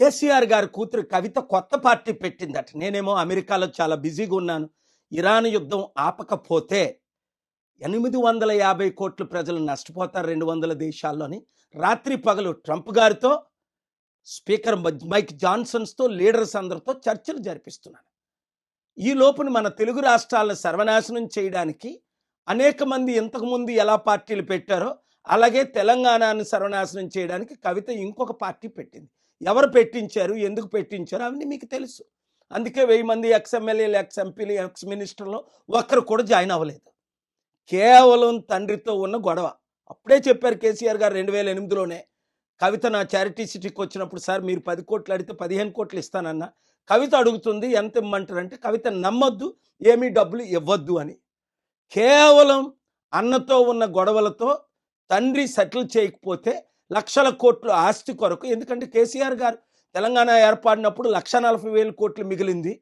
కేసీఆర్ గారి కూతురు కవిత కొత్త పార్టీ పెట్టిందట. నేనేమో అమెరికాలో చాలా బిజీగా ఉన్నాను. ఇరాన్ యుద్ధం ఆపకపోతే 850 కోట్ల ప్రజలు నష్టపోతారు 200 దేశాల్లోని. రాత్రి పగలు ట్రంప్ గారితో, స్పీకర్ మైక్ జాన్సన్స్తో, లీడర్స్ అందరితో చర్చలు జరిపిస్తున్నాను. ఈ లోపున మన తెలుగు రాష్ట్రాలను సర్వనాశనం చేయడానికి అనేక మంది ఇంతకుముందు ఎలా పార్టీలు పెట్టారో అలాగే తెలంగాణను సర్వనాశనం చేయడానికి కవిత ఇంకొక పార్టీ పెట్టింది. ఎవరు పెట్టించారు, ఎందుకు పెట్టించారు అవన్నీ మీకు తెలుసు. అందుకే 1000 మంది ఎక్స్ఎమ్మెల్యేలు, ఎక్స్ఎంపీలు, ఎక్స్ మినిస్టర్లు ఒక్కరు కూడా జాయిన్ అవ్వలేదు. కేవలం తండ్రితో ఉన్న గొడవ. అప్పుడే చెప్పారు కేసీఆర్ గారు 2008లోనే. కవిత నా చారిటీ సిటీకి వచ్చినప్పుడు, సార్ మీరు 10 కోట్లు అడిగితే 15 కోట్లు ఇస్తానన్న. కవిత అడుగుతుంది ఎంత ఇమ్మంటారంటే, కవిత నమ్మొద్దు, ఏమీ డబ్బులు ఇవ్వద్దు అని. కేవలం అన్నతో ఉన్న గొడవలతో తండ్రి సెటిల్ చేయకపోతే లక్షల కోట్లు ఆస్తి కొరకు, ఎందుకంటే కేసీఆర్ గారు తెలంగాణ ఏర్పడినప్పుడు 1,40,000 కోట్లు మిగిలింది.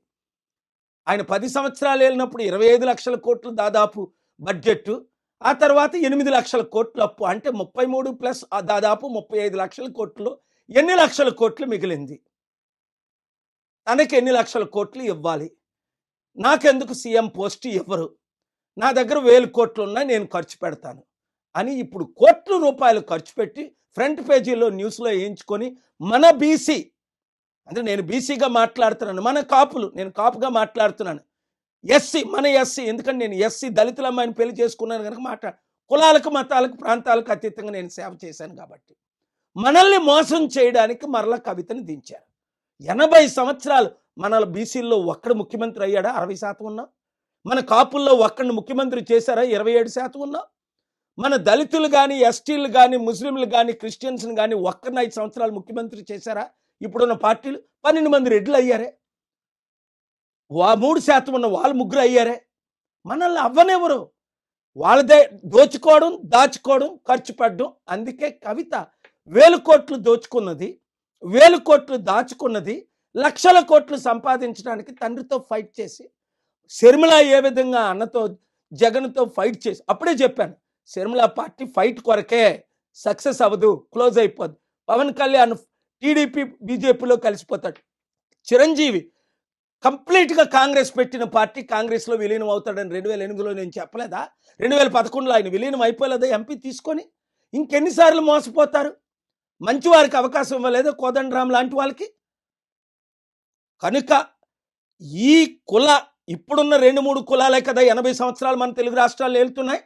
ఆయన 10 సంవత్సరాలు వెళ్ళినప్పుడు 25 లక్షల కోట్లు దాదాపు బడ్జెట్. ఆ తర్వాత 8 లక్షల కోట్లు అప్పు. అంటే 33 ప్లస్ దాదాపు 35 లక్షల కోట్లు. ఎన్ని లక్షల కోట్లు మిగిలింది? తనకి ఎన్ని లక్షల కోట్లు ఇవ్వాలి? నాకెందుకు సీఎం పోస్ట్ ఇవ్వరు? నా దగ్గర 1000 కోట్లు ఉన్నాయి, నేను ఖర్చు పెడతాను అని ఇప్పుడు కోట్ల రూపాయలు ఖర్చు పెట్టి ఫ్రంట్ పేజీలో న్యూస్లో వేయించుకొని, మన బీసీ అంటే నేను బీసీగా మాట్లాడుతున్నాను, మన కాపులు, నేను కాపుగా మాట్లాడుతున్నాను, ఎస్సీ మన ఎస్సీ, ఎందుకంటే నేను ఎస్సీ దళితుల అమ్మాయిని పెళ్లి చేసుకున్నాను కనుక కులాలకు, మతాలకు, ప్రాంతాలకు అతీతంగా నేను సేవ చేశాను కాబట్టి మనల్ని మోసం చేయడానికి మరలా కవితని దించారు. 80 సంవత్సరాలు మన బీసీల్లో ఒక్కడు ముఖ్యమంత్రి అయ్యాడా? 60% ఉన్నా. మన కాపుల్లో ఒక్కడిని ముఖ్యమంత్రి చేశారా? 27% ఉన్నా. మన దళితులు కానీ, ఎస్టీలు కానీ, ముస్లింలు కానీ, క్రిస్టియన్స్ని కానీ ఒక్కరిని 5 సంవత్సరాలు ముఖ్యమంత్రి చేశారా? ఇప్పుడున్న పార్టీలు 12 మంది రెడ్లు అయ్యారే. 3% ఉన్న వాళ్ళు 3 అయ్యారే. మనల్ని అవ్వనెవరు? వాళ్ళదే దోచుకోవడం, దాచుకోవడం, ఖర్చు పెట్టడం. అందుకే కవిత 1000 కోట్లు దోచుకున్నది, 1000 కోట్లు దాచుకున్నది, లక్షల కోట్లు సంపాదించడానికి తండ్రితో ఫైట్ చేసి, శర్మిల ఏ విధంగా అన్నతో జగన్తో ఫైట్ చేసి, అప్పుడే చెప్పాను శర్మిల పార్టీ ఫైట్ కొరకే, సక్సెస్ అవ్వదు, క్లోజ్ అయిపోద్ది. పవన్ కళ్యాణ్ టీడీపీ బీజేపీలో కలిసిపోతాడు. చిరంజీవి కంప్లీట్గా కాంగ్రెస్ పెట్టిన పార్టీ కాంగ్రెస్లో విలీనం అవుతాడని 2008లో నేను చెప్పలేదా? 2011లో ఆయన విలీనం అయిపోలేదా ఎంపీ తీసుకొని? ఇంకెన్నిసార్లు మోసపోతారు? మంచి వారికి అవకాశం ఇవ్వలేదా కోదండరాం లాంటి వాళ్ళకి? కనుక ఈ ఇప్పుడున్న 2-3 కులాలే కదా 80 సంవత్సరాలు మన తెలుగు రాష్ట్రాలు వెళ్తున్నాయి.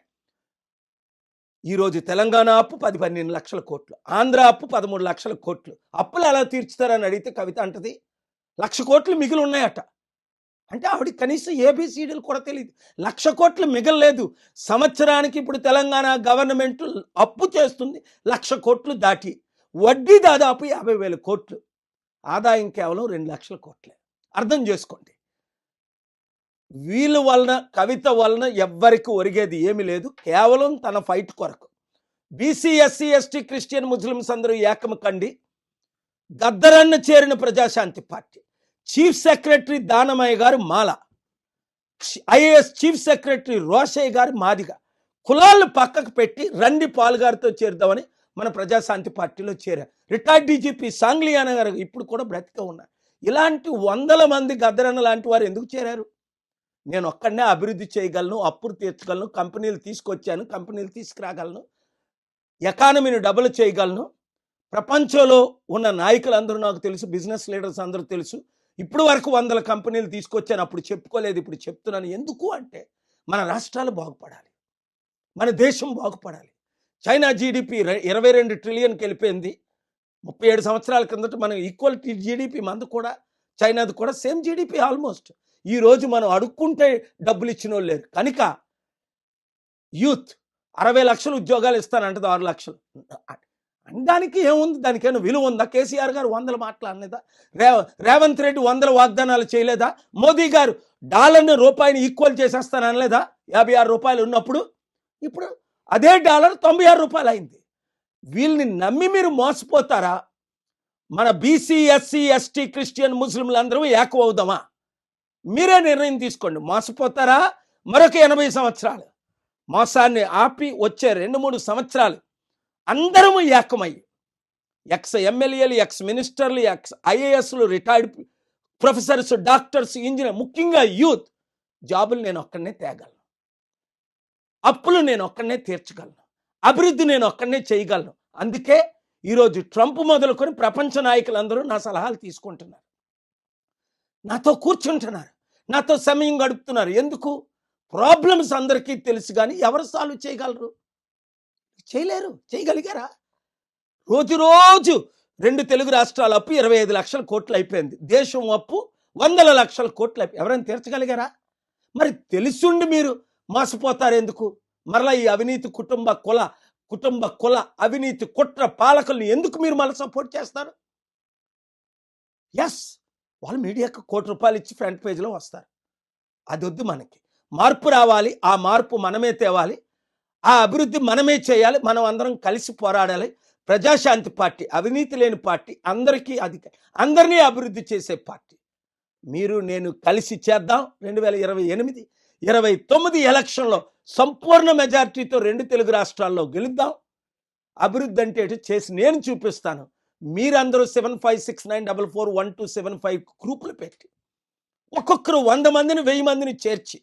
ఈరోజు తెలంగాణ అప్పు 10-12 లక్షల కోట్లు, ఆంధ్ర అప్పు 13 లక్షల కోట్లు. అప్పులు ఎలా తీర్చుతారని అడిగితే కవిత అంటది 1,00,000 కోట్లు మిగిలి ఉన్నాయట. అంటే ఆవిడ కనీసం ఏబిసిడీలు కూడా తెలియదు. 1,00,000 కోట్లు మిగలలేదు. సంవత్సరానికి ఇప్పుడు తెలంగాణ గవర్నమెంట్ అప్పు చేస్తుంది 1,00,000 కోట్లు దాటి, వడ్డీ దాదాపు 50,000 కోట్లు, ఆదాయం కేవలం 2 లక్షల కోట్లే. అర్థం చేసుకోండి. వీళ్ళ వలన, కవిత వలన ఎవ్వరికి ఒరిగేది ఏమీ లేదు. కేవలం తన ఫైట్ కొరకు BC, SC, ST, Christian, Muslims అందరూ ఏకము కండి గద్దరన్న చేరిన Prajashanti party. Chief secretary Danamayya గారు Mala, IAS chief secretary Rosaiah గారు మాదిగ. కులాలను పక్కకు పెట్టి రండి పాల్గారితో చేరుదామని మన ప్రజాశాంతి పార్టీలో చేరారు. రిటైర్డ్ డీజీపీ సాంగ్లియానా గారు ఇప్పుడు కూడా బ్రతికే ఉన్నారు. ఇలాంటి 100 మంది గద్దరన్న లాంటి వారు ఎందుకు చేరారు? నేను ఒక్కడనే అభివృద్ధి చేయగలను, అప్పులు తీర్చగలను, కంపెనీలు తీసుకొచ్చాను, కంపెనీలు తీసుకురాగలను, ఎకానమీని డబుల్ చేయగలను. ప్రపంచంలో ఉన్న నాయకులందరూ నాకు తెలుసు, బిజినెస్ లీడర్స్ అందరూ తెలుసు. ఇప్పుడు వరకు 100 కంపెనీలు తీసుకొచ్చాను, అప్పుడు చెప్పుకోలేదు, ఇప్పుడు చెప్తున్నాను. ఎందుకు అంటే మన రాష్ట్రాలు బాగుపడాలి, మన దేశం బాగుపడాలి. చైనా జీడిపి 22 ట్రిలియన్కి వెళ్ళిపోయింది 37 సంవత్సరాల కిందట. మనం ఈక్వల్ జీడిపి మంది కూడా, చైనాది కూడా సేమ్ జీడిపి ఆల్మోస్ట్. ఈరోజు మనం అడుక్కుంటే డబ్బులు ఇచ్చిన వాళ్ళు లేరు. కనుక యూత్ 60 లక్షలు ఉద్యోగాలు ఇస్తానంటది, 6 లక్షలు. దానికి ఏముంది? దానికైనా విలువ ఉందా? కేసీఆర్ గారు 100 మాట్లాడలేదా? రేవంత్ రెడ్డి 100 వాగ్దానాలు చేయలేదా? మోదీ గారు డాలర్ని రూపాయిని ఈక్వల్ చేసేస్తానలేదా? 56 రూపాయలు ఉన్నప్పుడు ఇప్పుడు అదే డాలర్ 96 రూపాయలు అయింది. వీళ్ళని నమ్మి మీరు మోసపోతారా? మన బీసీ, ఎస్సీ, ఎస్టీ, క్రిస్టియన్, ముస్లింలు అందరూ ఏకం అవుదామా? మీరే నిర్ణయం తీసుకోండి. మోసపోతారా? మరొక 80 సంవత్సరాలు మోసాన్ని ఆపి వచ్చే 2-3 సంవత్సరాలు అందరము ఏకమయ్యి ఎక్స్ ఎమ్మెల్యేలు, ఎక్స్ మినిస్టర్లు, ఎక్స్ ఐఏఎస్లు, రిటైర్డ్ ప్రొఫెసర్స్, డాక్టర్స్, ఇంజనీర్, ముఖ్యంగా యూత్ జాబులు నేను ఒక్కడనే తేగలను, అప్పులు నేను ఒక్కడనే తీర్చగలను, అభివృద్ధి నేను ఒక్కడనే చేయగలను. అందుకే ఈరోజు ట్రంప్ మొదలుకొని ప్రపంచ నాయకులందరూ నా సలహాలు తీసుకుంటున్నారు, నాతో కూర్చుంటున్నారు, నాతో సమయం గడుపుతున్నారు. ఎందుకు? ప్రాబ్లమ్స్ అందరికీ తెలుసు, కానీ ఎవరు సాల్వ్ చేయగలరు? చేయలేరు. చేయగలిగారా? రోజు రోజు 2 తెలుగు రాష్ట్రాల అప్పు 25 లక్షల కోట్లు అయిపోయింది. దేశం అప్పు 100 లక్షల కోట్లు అయిపోయి ఎవరైనా తీర్చగలిగారా? మరి తెలుసుండి మీరు మోసపోతారు ఎందుకు? మరలా ఈ అవినీతి కుటుంబ కుల అవినీతి కుట్ర పాలకుల్ని ఎందుకు మీరు మళ్ళీ సపోర్ట్ చేస్తారు? ఎస్, వాళ్ళు మీడియాకు ₹1 ఇచ్చి ఫ్రంట్ పేజ్లో వస్తారు. అది వద్దు. మనకి మార్పు రావాలి. ఆ మార్పు మనమే తేవాలి. ఆ అభివృద్ధి మనమే చేయాలి. మనం అందరం కలిసి పోరాడాలి. ప్రజాశాంతి పార్టీ, అవినీతి లేని పార్టీ, అందరినీ అభివృద్ధి చేసే పార్టీ. మీరు నేను కలిసి చేద్దాం. 2028, 29 ఎలక్షన్లో సంపూర్ణ మెజారిటీతో 2 తెలుగు రాష్ట్రాల్లో గెలుద్దాం. అభివృద్ధి అంటే చేసి నేను చూపిస్తాను. మీరందరూ 7569441275 గ్రూపులు పెట్టి ఒక్కొక్కరు 100 మందిని 1000 మందిని చేర్చి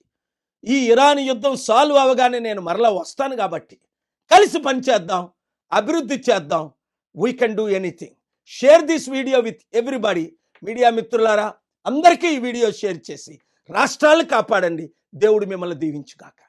ఈ ఇరాన్ యుద్ధం సాల్వ్ అవగానే నేను మరలా వస్తాను. కాబట్టి కలిసి పనిచేద్దాం, అభివృద్ధి చేద్దాం. We can do anything. Share this video with everybody. Media మిత్రులారా, అందరికీ ఈ వీడియో షేర్ చేసి రాష్ట్రాలను కాపాడండి. దేవుడు మిమ్మల్ని దీవించుగాక.